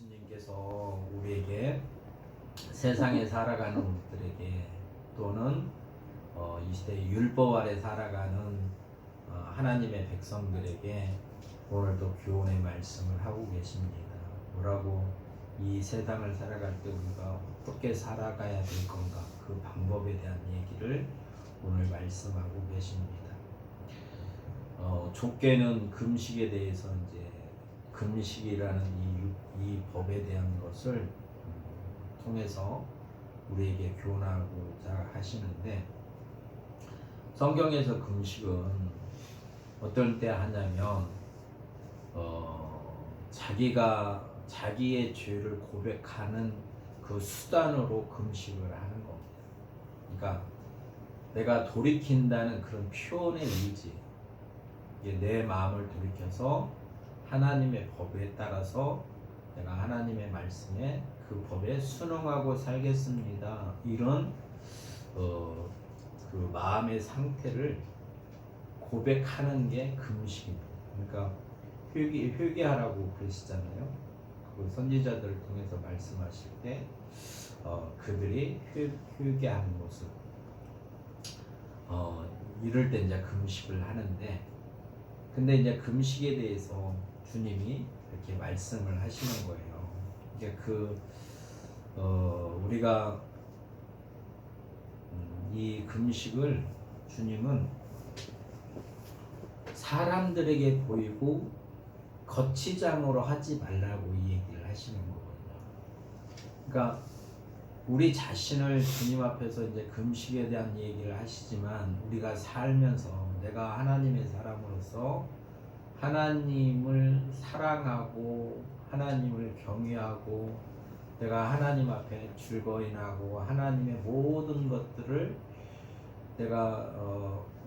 예수님께서 우리에게 세상에 살아가는 우리들에게 또는 이 시대의 율법 아래 살아가는 하나님의 백성들에게 오늘도 교훈의 말씀을 하고 계십니다. 뭐라고 이 세상을 살아갈 때 우리가 어떻게 살아가야 될 건가 그 방법에 대한 얘기를 오늘 말씀하고 계십니다. 좁게는 금식에 대해서 이제 금식이라는 이 법에 대한 것을 통해서 우리에게 교훈하고자 하시는데, 성경에서 금식은 어떨 때 하냐면 자기가 자기의 죄를 고백하는 그 수단으로 금식을 하는 겁니다. 그러니까 내가 돌이킨다는 그런 표현의 의지, 내 마음을 돌이켜서 하나님의 법에 따라서 내가 하나님의 말씀에 그 법에 순응하고 살겠습니다. 이런 그 마음의 상태를 고백하는 게 금식입니다. 그러니까 회개하라고 그러시잖아요. 그 선지자들을 통해서 말씀하실 때 그들이 회개하는 모습, 이럴 때 이제 금식을 하는데, 근데 이제 금식에 대해서 주님이 이렇게 말씀을 하시는 거예요. 이게 우리가 이 금식을 주님은 사람들에게 보이고 거치장으로 하지 말라고 이 얘기를 하시는 거거든요. 그러니까 우리 자신을 주님 앞에서 이제 금식에 대한 얘기를 하시지만, 우리가 살면서 내가 하나님의 사람으로서 하나님을 사랑하고 하나님을 경외하고 내가 하나님 앞에 즐거워하고 하나님의 모든 것들을 내가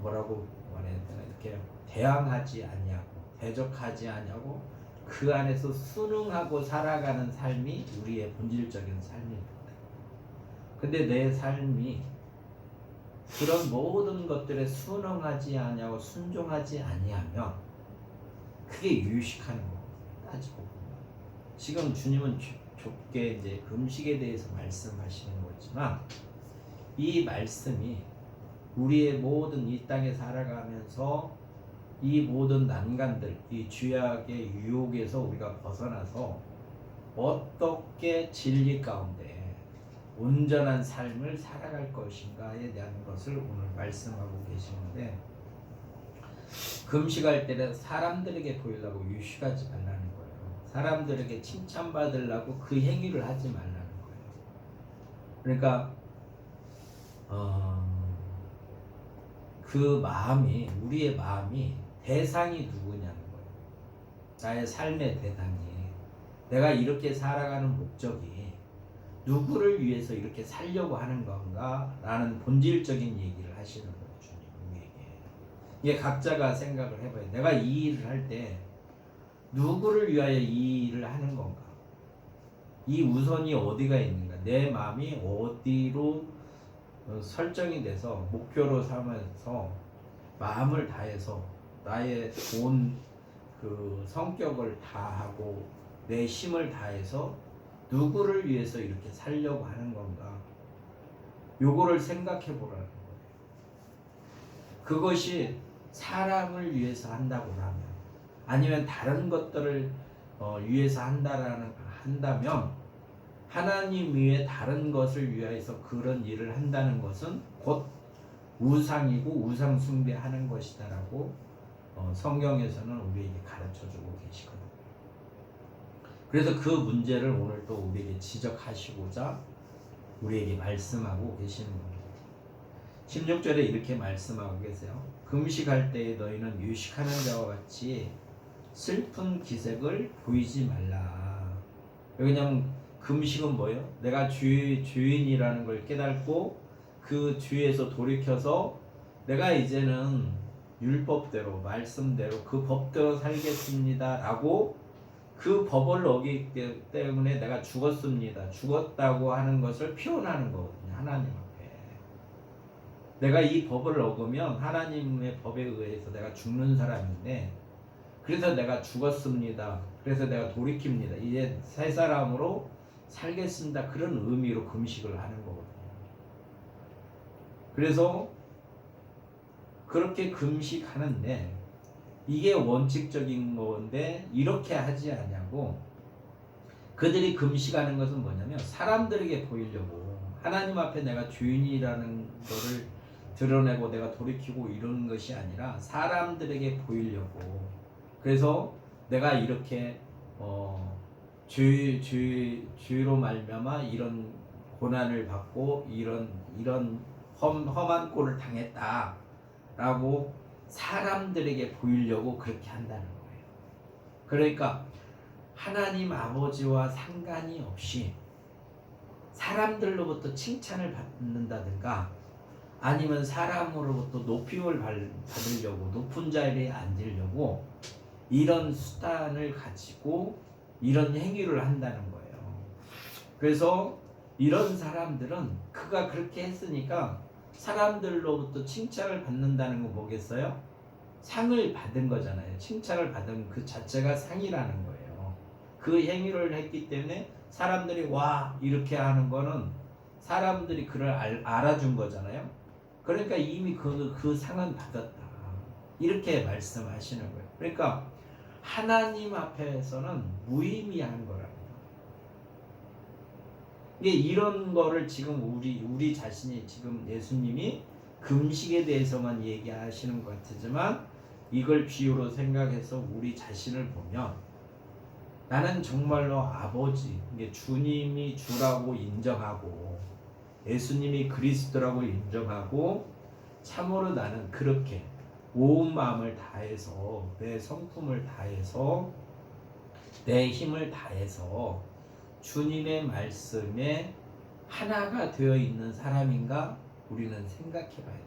뭐라고 말해야 되나, 이렇게 대항하지 아니하고 대적하지 아니하고 그 안에서 순응하고 살아가는 삶이 우리의 본질적인 삶입니다. 근데 내 삶이 그런 모든 것들에 순응하지 아니하고 순종하지 아니하면 그게 유식하는 겁니다. 따지고 보면 지금 주님은 좁게 이제 금식에 대해서 말씀하시는 거지만, 이 말씀이 우리의 모든 이 땅에 살아가면서 이 모든 난간들, 이 죄악의 유혹에서 우리가 벗어나서 어떻게 진리 가운데 온전한 삶을 살아갈 것인가에 대한 것을 오늘 말씀하고 계시는데, 금식할 때는 사람들에게 보이려고 유식하지 말라는 거예요. 사람들에게 칭찬받으려고 그 행위를 하지 말라는 거예요. 그러니까 그 마음이, 우리의 마음이 대상이 누구냐는 거예요. 나의 삶의 대상이, 내가 이렇게 살아가는 목적이 누구를 위해서 이렇게 살려고 하는 건가 라는 본질적인 얘기를 하시는 거예요. 주님 우리에게. 이게 각자가 생각을 해봐요. 내가 이 일을 할 때 누구를 위하여 이 일을 하는 건가, 이 우선이 어디가 있는가, 내 마음이 어디로 설정이 돼서 목표로 삼아서 마음을 다해서 나의 온 그 성격을 다하고 내 힘을 다해서 누구를 위해서 이렇게 살려고 하는 건가, 요거를 생각해 보라는 거예요. 그것이 사람을 위해서 한다고 하면, 아니면 다른 것들을 위해서 한다면, 하나님 위에 다른 것을 위해서 그런 일을 한다는 것은 곧 우상이고 우상 숭배하는 것이다라고 성경에서는 우리에게 가르쳐주고 계시거든요. 그래서 그 문제를 오늘 또 우리에게 지적하시고자 우리에게 말씀하고 계시는 겁니다. 16절에 이렇게 말씀하고 계세요. 금식할 때에 너희는 유식하는 자와 같이 슬픈 기색을 보이지 말라. 왜냐하면 금식은 뭐예요? 내가 죄인이라는 걸 깨닫고 그 죄에서 돌이켜서 내가 이제는 율법대로 말씀대로 그 법대로 살겠습니다 라고 그 법을 어기기 때문에 내가 죽었습니다, 죽었다고 하는 것을 표현하는 거거든요. 하나님 앞에 내가 이 법을 어기면 하나님의 법에 의해서 내가 죽는 사람인데, 그래서 내가 죽었습니다. 그래서 내가 돌이킵니다. 이제 새 사람으로 살겠습니다. 그런 의미로 금식을 하는 거거든요. 그래서 그렇게 금식하는데 이게 원칙적인 건데 이렇게 하지 않냐고. 그들이 금식하는 것은 뭐냐면 사람들에게 보이려고, 하나님 앞에 내가 주인이라는 거를 드러내고 내가 돌이키고 이런 것이 아니라 사람들에게 보이려고. 그래서 내가 이렇게 죄로 말미암아 이런 고난을 받고 이런 험한 꼴을 당했다라고 사람들에게 보이려고 그렇게 한다는 거예요. 그러니까 하나님 아버지와 상관이 없이 사람들로부터 칭찬을 받는다든가 아니면 사람으로부터 높임을 받으려고, 높은 자리에 앉으려고 이런 수단을 가지고 이런 행위를 한다는 거예요. 그래서 이런 사람들은 그가 그렇게 했으니까 사람들로부터 칭찬을 받는다는 거 뭐겠어요? 상을 받은 거잖아요. 칭찬을 받은 그 자체가 상이라는 거예요. 그 행위를 했기 때문에 사람들이 와 이렇게 하는 거는 사람들이 그를 알아준 거잖아요. 그러니까 이미 그 상은 받았다. 이렇게 말씀하시는 거예요. 그러니까 하나님 앞에서는 무의미한 거라고요. 이게 이런 거를 지금 우리 자신이 지금 예수님이 금식에 대해서만 얘기하시는 것 같지만 이걸 비유로 생각해서 우리 자신을 보면 나는 정말로 아버지, 이게 주님이 주라고 인정하고 예수님이 그리스도라고 인정하고 참으로 나는 그렇게 온 마음을 다해서 내 성품을 다해서 내 힘을 다해서 주님의 말씀에 하나가 되어 있는 사람인가 우리는 생각해 봐야 돼요.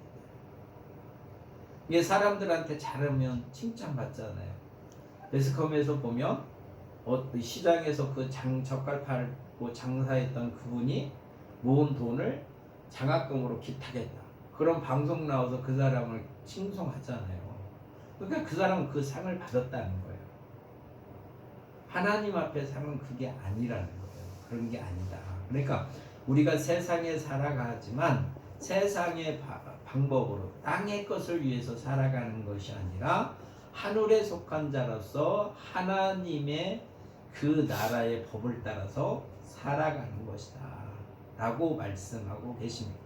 이게 사람들한테 잘하면 칭찬받잖아요. 매스컴에서 보면 시장에서 그 젓갈 팔고 장사했던 그분이 모은 돈을 장학금으로 기탁했다. 그럼 방송 나와서 그 사람을 칭송하잖아요. 그러니까 그 사람은 그 상을 받았다는 거예요. 하나님 앞에 상은 그게 아니라는 거예요. 그런 게 아니다. 그러니까 우리가 세상에 살아가지만 세상의 방법으로 땅의 것을 위해서 살아가는 것이 아니라 하늘에 속한 자로서 하나님의 그 나라의 법을 따라서 살아가는 것이다 라고 말씀하고 계십니다.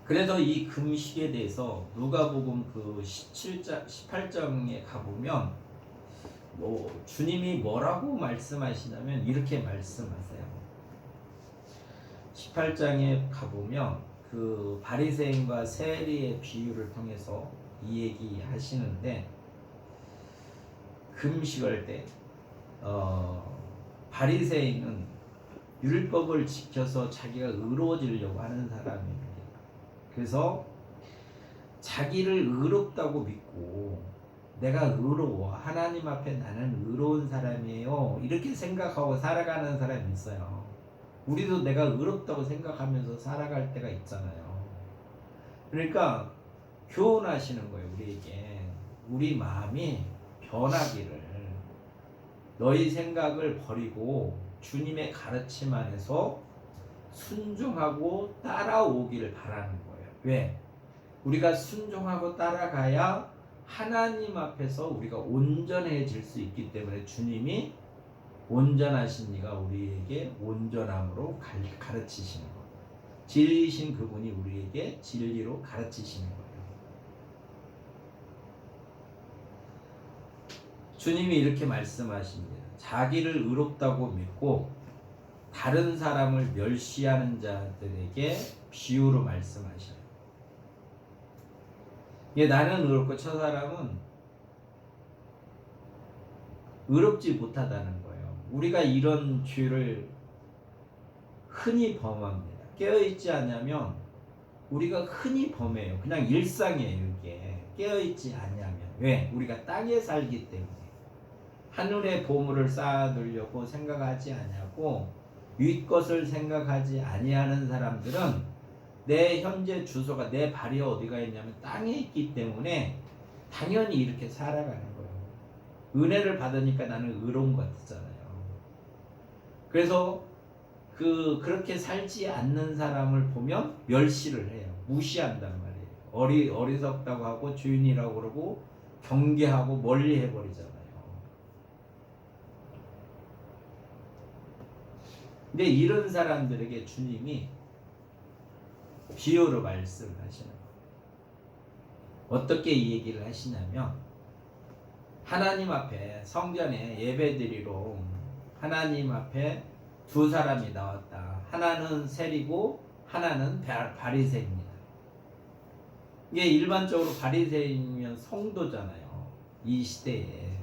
그래서 이 금식에 대해서 누가복음 그 18장에 가보면 주님이 뭐라고 말씀하시냐면 이렇게 말씀하세요. 18장에 가보면 그 바리새인과 세리의 비유를 통해서 이 얘기 하시는데, 금식할 때 바리새인은 율법을 지켜서 자기가 의로워지려고 하는 사람입니다. 그래서 자기를 의롭다고 믿고 내가 의로워, 하나님 앞에 나는 의로운 사람이에요, 이렇게 생각하고 살아가는 사람이 있어요. 우리도 내가 의롭다고 생각하면서 살아갈 때가 있잖아요. 그러니까 교훈하시는 거예요. 우리에게 우리 마음이 변하기를, 너희 생각을 버리고 주님의 가르침 안에서 순종하고 따라오기를 바라는 거예요. 왜? 우리가 순종하고 따라가야 하나님 앞에서 우리가 온전해질 수 있기 때문에 주님이 온전하신 이가 우리에게 온전함으로 가르치시는 거예요. 진리이신 그분이 우리에게 진리로 가르치시는 거예요. 주님이 이렇게 말씀하십니다. 자기를 의롭다고 믿고 다른 사람을 멸시하는 자들에게 비유로 말씀하셔요. 나는 의롭고 저 사람은 의롭지 못하다는 거예요. 우리가 이런 죄를 흔히 범합니다. 깨어있지 않냐면 우리가 흔히 범해요. 그냥 일상이에요. 이게 깨어있지 않냐면. 왜? 우리가 땅에 살기 때문에. 하늘의 보물을 쌓아두려고 생각하지 않냐고 윗것을 생각하지 아니하는 사람들은 내 현재 주소가, 내 발이 어디가 있냐면 땅에 있기 때문에 당연히 이렇게 살아가는 거예요. 은혜를 받으니까 나는 의로운 것 같잖아요. 그래서 그렇게 살지 않는 사람을 보면 멸시를 해요. 무시한단 말이에요. 어리석다고 하고 주인이라고 그러고 경계하고 멀리 해버리잖아요. 근데 이런 사람들에게 주님이 비유로 말씀을 하시는 거예요. 어떻게 이 얘기를 하시냐면, 하나님 앞에 성전에 예배드리러 하나님 앞에 두 사람이 나왔다. 하나는 세리고 하나는 바리새인입니다. 이게 일반적으로 바리새인이면 성도잖아요. 이 시대에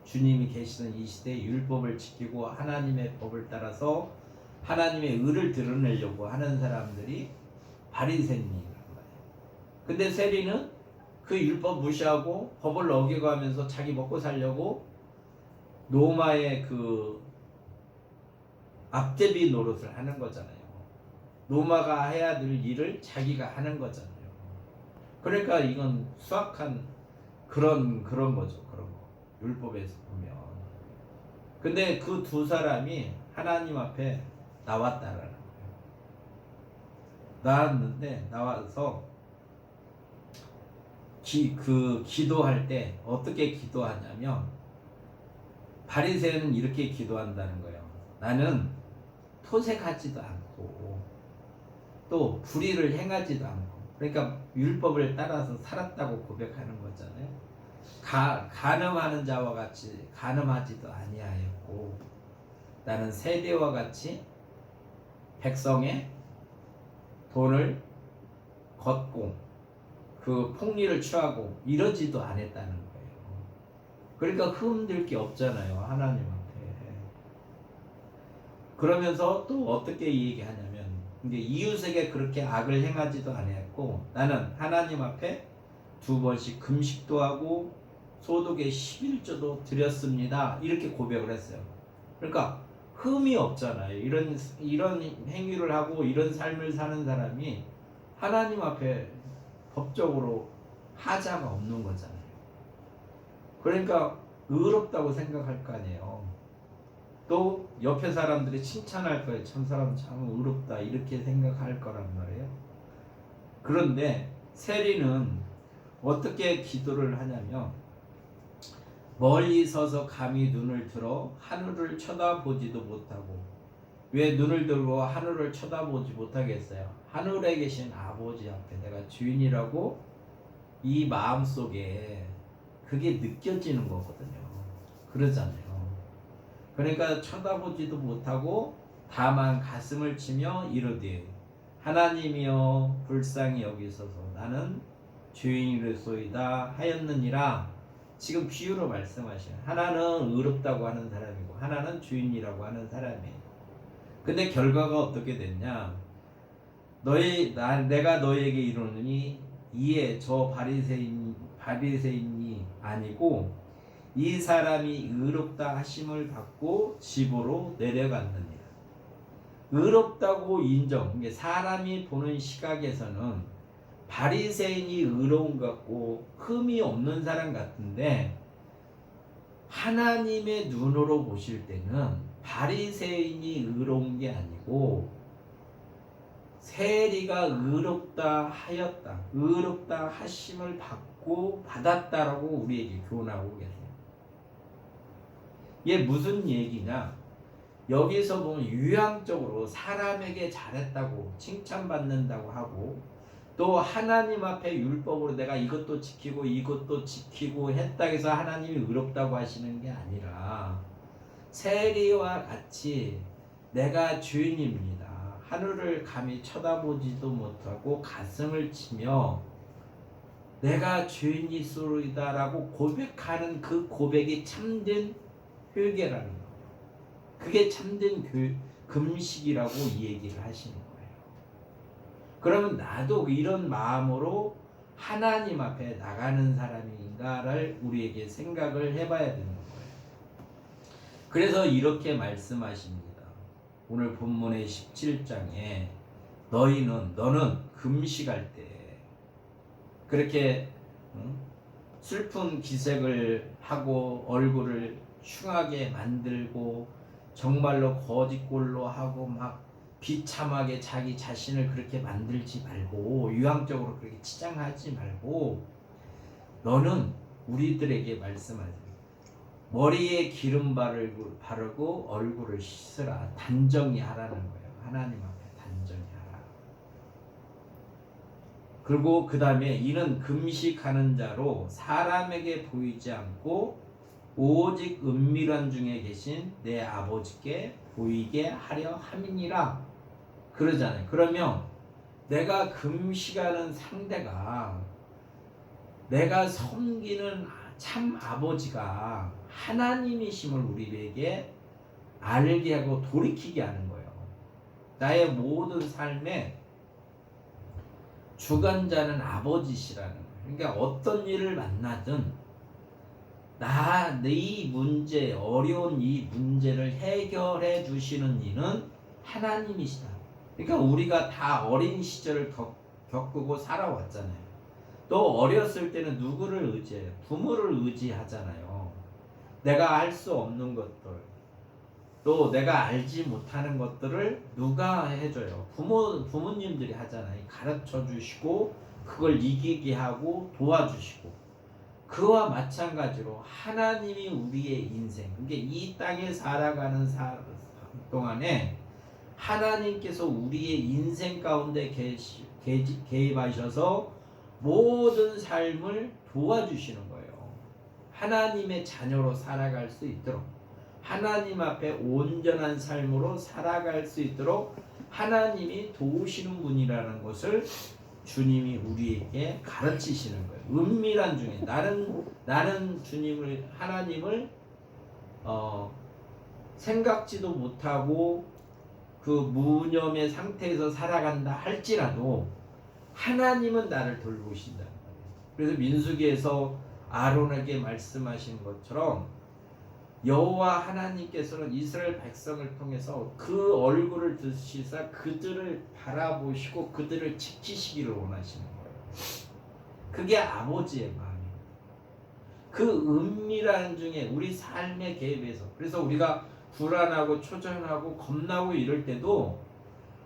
주님이 계시던 이 시대에 율법을 지키고 하나님의 법을 따라서 하나님의 의를 드러내려고 하는 사람들이 바리새인이라고 해요. 근데 세리는 그 율법 무시하고 법을 어겨가면서 자기 먹고 살려고 로마의 그 앞제비 노릇을 하는 거잖아요. 로마가 해야 될 일을 자기가 하는 거잖아요. 그러니까 이건 수악한 그런 거죠. 그런 거. 율법에서 보면. 근데 그 두 사람이 하나님 앞에 나왔다라는 거예요. 나왔는데 나와서 기도할 때 어떻게 기도하냐면, 바리새인은 이렇게 기도한다는 거예요. 나는 토색하지도 않고 또 불의를 행하지도 않고, 그러니까 율법을 따라서 살았다고 고백하는 거잖아요. 간음하는 자와 같이 간음하지도 아니하였고, 나는 세대와 같이 백성의 돈을 걷고 그 폭리를 취하고 이러지도 않았다는 거예요. 그러니까 흠들 게 없잖아요, 하나님 앞에. 그러면서 또 어떻게 얘기하냐면, 이제 이웃에게 그렇게 악을 행하지도 않았고, 나는 하나님 앞에 2번씩 금식도 하고 소득의 11조도 드렸습니다. 이렇게 고백을 했어요. 그러니까 흠이 없잖아요. 이런 행위를 하고 이런 삶을 사는 사람이 하나님 앞에 법적으로 하자가 없는 거잖아요. 그러니까 의롭다고 생각할 거 아니에요. 또 옆에 사람들이 칭찬할 거예요. 참 사람 참 의롭다 이렇게 생각할 거란 말이에요. 그런데 세리는 어떻게 기도를 하냐면, 멀리 서서 감히 눈을 들어 하늘을 쳐다보지도 못하고. 왜 눈을 들고 하늘을 쳐다보지 못하겠어요? 하늘에 계신 아버지 앞에 내가 주인이라고 이 마음속에 그게 느껴지는 거거든요. 그러잖아요. 그러니까 쳐다보지도 못하고 다만 가슴을 치며 이르되, 하나님이여 불쌍히 여기소서, 나는 주인이로소이다 하였느니라. 지금 비유로 말씀하시는, 하나는 의롭다고 하는 사람이고 하나는 주인이라고 하는 사람이에요. 근데 결과가 어떻게 됐냐? 내가 너에게 이르노니 이에 저 바리새인이 아니고 이 사람이 의롭다 하심을 받고 집으로 내려갔느니라. 의롭다고 인정. 사람이 보는 시각에서는 바리새인이 의로운 것 같고 흠이 없는 사람 같은데, 하나님의 눈으로 보실 때는 바리새인이 의로운 게 아니고 세리가 의롭다 하였다, 의롭다 하심을 받고 받았다라고 우리에게 교훈하고 계세요. 이게 무슨 얘기냐? 여기서 보면 유향적으로 사람에게 잘했다고 칭찬받는다고 하고, 또 하나님 앞에 율법으로 내가 이것도 지키고 이것도 지키고 했다 해서 하나님이 의롭다고 하시는 게 아니라, 세리와 같이 내가 주인입니다, 하늘을 감히 쳐다보지도 못하고 가슴을 치며 내가 주인이소이다 라고 고백하는 그 고백이 참된 회개라는 거예요. 그게 참된 금식이라고 이 얘기를 하시는 거예요. 그러면 나도 이런 마음으로 하나님 앞에 나가는 사람인가를 우리에게 생각을 해봐야 되는 거예요. 그래서 이렇게 말씀하십니다. 오늘 본문의 17장에 너는 금식할 때 그렇게 슬픈 기색을 하고 얼굴을 흉하게 만들고 정말로 거짓골로 하고 막 비참하게 자기 자신을 그렇게 만들지 말고 유황적으로 그렇게 치장하지 말고 너는 우리들에게 말씀하세요. 머리에 기름 바르고 얼굴을 씻으라. 단정히 하라는 거예요. 하나님 앞에 단정히 하라. 그리고 그 다음에 이는 금식하는 자로 사람에게 보이지 않고 오직 은밀한 중에 계신 내 아버지께 보이게 하려 함이니라 그러잖아요. 그러면 내가 금식하는 상대가 내가 섬기는 참 아버지가 하나님이심을 우리에게 알게 하고 돌이키게 하는 거예요. 나의 모든 삶에 주관자는 아버지시라는 거예요. 그러니까 어떤 일을 만나든 이 문제, 어려운 이 문제를 해결해 주시는 이는 하나님이시다. 그러니까 우리가 다 어린 시절을 겪고 살아왔잖아요. 또 어렸을 때는 누구를 의지해요? 부모를 의지하잖아요. 내가 알 수 없는 것들, 또 내가 알지 못하는 것들을 누가 해줘요? 부모님들이 하잖아요. 가르쳐 주시고 그걸 이기게 하고 도와주시고. 그와 마찬가지로 하나님이 우리의 인생, 그게 이 땅에 살아가는 동안에 하나님께서 우리의 인생 가운데 개입하셔서 모든 삶을 도와주시는 거예요. 하나님의 자녀로 살아갈 수 있도록, 하나님 앞에 온전한 삶으로 살아갈 수 있도록 하나님이 도우시는 분이라는 것을 주님이 우리에게 가르치시는 거예요. 은밀한 중에 나는 주님을, 하나님을 생각지도 못하고 그 무념의 상태에서 살아간다 할지라도 하나님은 나를 돌보신다는 거예요. 그래서 민수기에서 아론에게 말씀하신 것처럼 여호와 하나님께서는 이스라엘 백성을 통해서 그 얼굴을 드시사 그들을 바라보시고 그들을 지키시기를 원하시는 거예요. 그게 아버지의 마음이에요. 그 은밀한 중에 우리 삶의 개입에서, 그래서 우리가 불안하고 초전하고 겁나고 이럴 때도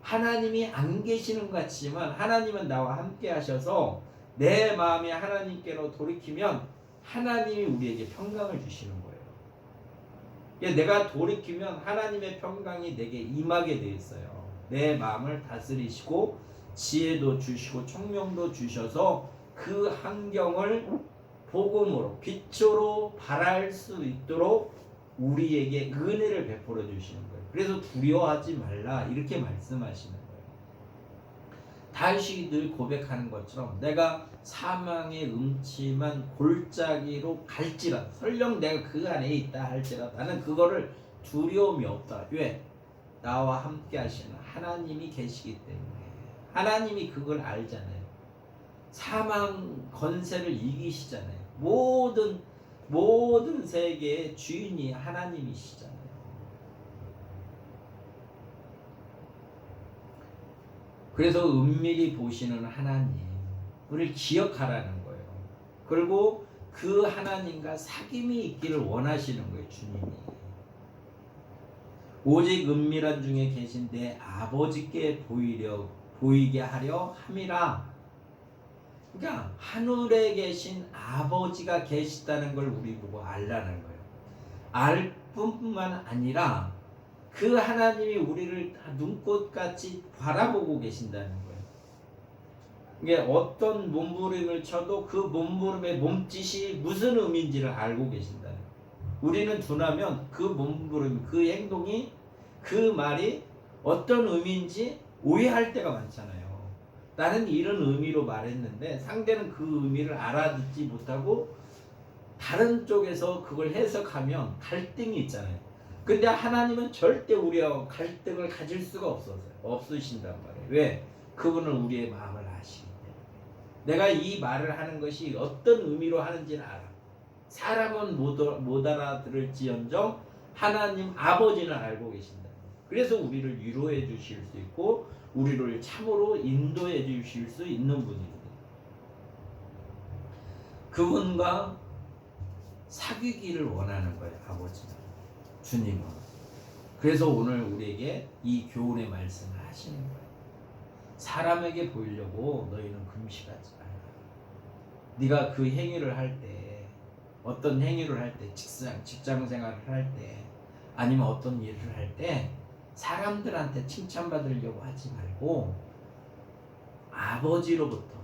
하나님이 안 계시는 것 같지만 하나님은 나와 함께 하셔서 내 마음이 하나님께로 돌이키면 하나님이 우리에게 평강을 주시는 거예요. 내가 돌이키면 하나님의 평강이 내게 임하게 돼 있어요. 내 마음을 다스리시고 지혜도 주시고 총명도 주셔서 그 환경을 복음으로 빛으로 발할 수 있도록 우리에게 은혜를 베풀어 주시는 거예요. 그래서 두려워하지 말라 이렇게 말씀하시는 거예요. 다윗이 늘 고백하는 것처럼 내가 사망의 음침한 골짜기로 갈지라도, 설령 내가 그 안에 있다 할지라도 나는 그거를 두려움이 없다. 왜? 나와 함께 하시는 하나님이 계시기 때문에. 하나님이 그걸 알잖아요. 사망 권세를 이기시잖아요. 모든 세계의 주인이 하나님이시잖아요. 그래서 은밀히 보시는 하나님을 기억하라는 거예요. 그리고 그 하나님과 사귐이 있기를 원하시는 거예요. 주님이. 오직 은밀한 중에 계신 내 아버지께 보이게 하려 함이라. 그러니까 하늘에 계신 아버지가 계시다는 걸 우리 보고 알라는 거예요. 알 뿐만 아니라 그 하나님이 우리를 눈꽃같이 바라보고 계신다는 거예요. 이게 어떤 몸부림을 쳐도 그 몸부림의 몸짓이 무슨 의미인지를 알고 계신다는 거예요. 우리는 둔하면 그 몸부림, 그 행동이, 그 말이 어떤 의미인지 오해할 때가 많잖아요. 나는 이런 의미로 말했는데 상대는 그 의미를 알아듣지 못하고 다른 쪽에서 그걸 해석하면 갈등이 있잖아요. 근데 하나님은 절대 우리하고 갈등을 가질 수가 없으신단 말이에요. 왜? 그분은 우리의 마음을 아시기 때문에. 내가 이 말을 하는 것이 어떤 의미로 하는지는 알아. 사람은 못 알아들을지언정 하나님 아버지는 알고 계신다. 그래서 우리를 위로해 주실 수 있고 우리를 참으로 인도해 주실 수 있는 분이거든요. 그분과 사귀기를 원하는 거예요. 아버지는, 주님은. 그래서 오늘 우리에게 이 교훈의 말씀을 하시는 거예요. 사람에게 보이려고 너희는 금식하지 마라. 네가 그 행위를 할 때, 어떤 행위를 할 때, 직장 생활을 할 때, 아니면 어떤 일을 할 때 사람들한테 칭찬받으려고 하지 말고 아버지로부터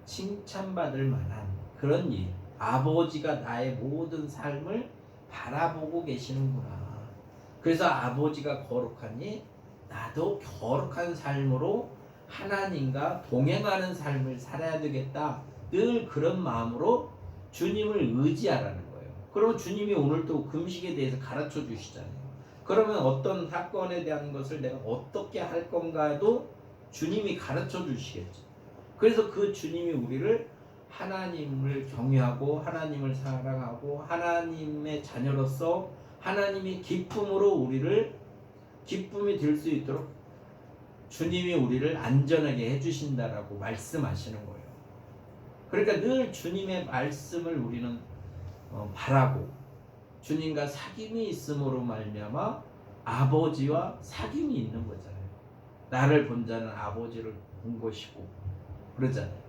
칭찬받을 만한 그런 일, 아버지가 나의 모든 삶을 바라보고 계시는구나. 그래서 아버지가 거룩하니 나도 거룩한 삶으로 하나님과 동행하는 삶을 살아야 되겠다. 늘 그런 마음으로 주님을 의지하라는 거예요. 그럼 주님이 오늘 또 금식에 대해서 가르쳐 주시잖아요. 그러면 어떤 사건에 대한 것을 내가 어떻게 할 건가도 주님이 가르쳐 주시겠죠. 그래서 그 주님이 우리를 하나님을 경외하고 하나님을 사랑하고 하나님의 자녀로서 하나님이 기쁨으로 우리를 기쁨이 될 수 있도록 주님이 우리를 안전하게 해주신다라고 말씀하시는 거예요. 그러니까 늘 주님의 말씀을 우리는 바라고 주님과 사귐이 있음으로 말미암아 아버지와 사귐이 있는 거잖아요. 나를 본 자는 아버지를 본 것이고 그러잖아요.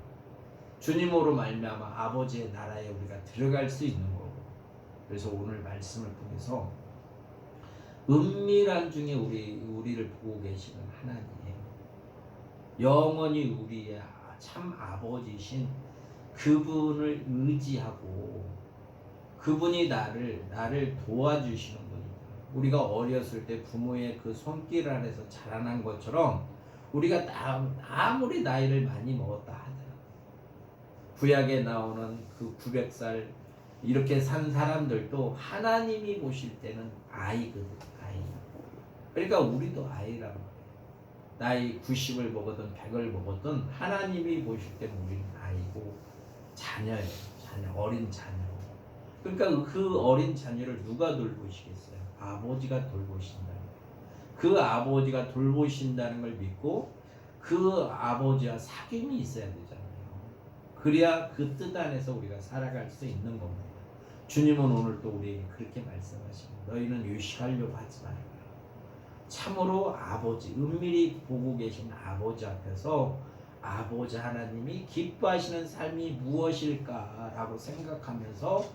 주님으로 말미암아 아버지의 나라에 우리가 들어갈 수 있는 거고. 그래서 오늘 말씀을 통해서 은밀한 중에 우리를 보고 계시는 하나님, 영원히 우리의 참 아버지신 그분을 의지하고 그분이 나를 도와주시는 분입니다. 우리가 어렸을 때 부모의 그 손길 아래서 자라난 것처럼 우리가 아무리 나이를 많이 먹었다 하더라도 구약에 나오는 그 900살 이렇게 산 사람들도 하나님이 보실 때는 아이거든, 아이. 그러니까 우리도 아이란 말이에요. 나이 90을 먹었든 100을 먹었든 하나님이 보실 때는 우리는 아이고 자녀예요. 자녀, 어린 자녀. 그러니까 그 어린 자녀를 누가 돌보시겠어요? 아버지가 돌보신다는 거예요. 그 아버지가 돌보신다는 걸 믿고 그 아버지와 사귐이 있어야 되잖아요. 그래야 그 뜻 안에서 우리가 살아갈 수 있는 겁니다. 주님은 오늘 또 우리에게 그렇게 말씀하십니다. 너희는 유식하려고 하지 말아라. 참으로 아버지, 은밀히 보고 계신 아버지 앞에서 아버지 하나님이 기뻐하시는 삶이 무엇일까라고 생각하면서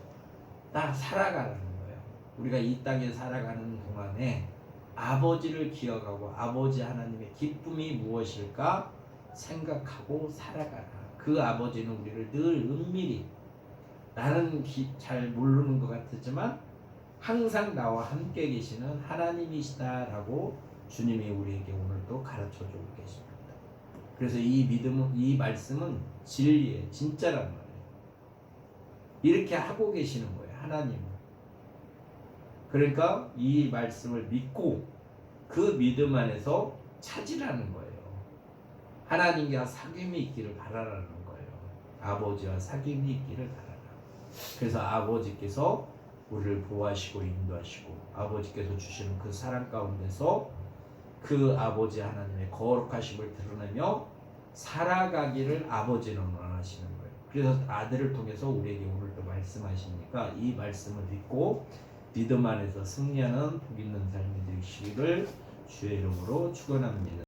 딱 살아가라는 거예요. 우리가 이 땅에 살아가는 동안에 아버지를 기억하고 아버지 하나님의 기쁨이 무엇일까 생각하고 살아가라. 그 아버지는 우리를 늘 은밀히, 나는 잘 모르는 것 같지만 항상 나와 함께 계시는 하나님이시다라고 주님이 우리에게 오늘 또 가르쳐주고 계십니다. 그래서 이 말씀은 진리예요. 진짜란 말이에요. 이렇게 하고 계시는 거예요. 하나님은. 그러니까 이 말씀을 믿고 그 믿음 안에서 찾으라는 거예요. 하나님과 사귐이 있기를 바라라는 거예요. 아버지와 사귐이 있기를 바라라. 그래서 아버지께서 우리를 보호하시고 인도하시고 아버지께서 주시는 그 사랑 가운데서 그 아버지 하나님의 거룩하심을 드러내며 살아가기를 아버지는 원하시는 거예요. 그래서 아들을 통해서 우리에게 오늘도 말씀하시니까 이 말씀을 믿고 믿음 안에서 승리하는 복 있는 삶이 되시기를 주의 이름으로 축원합니다.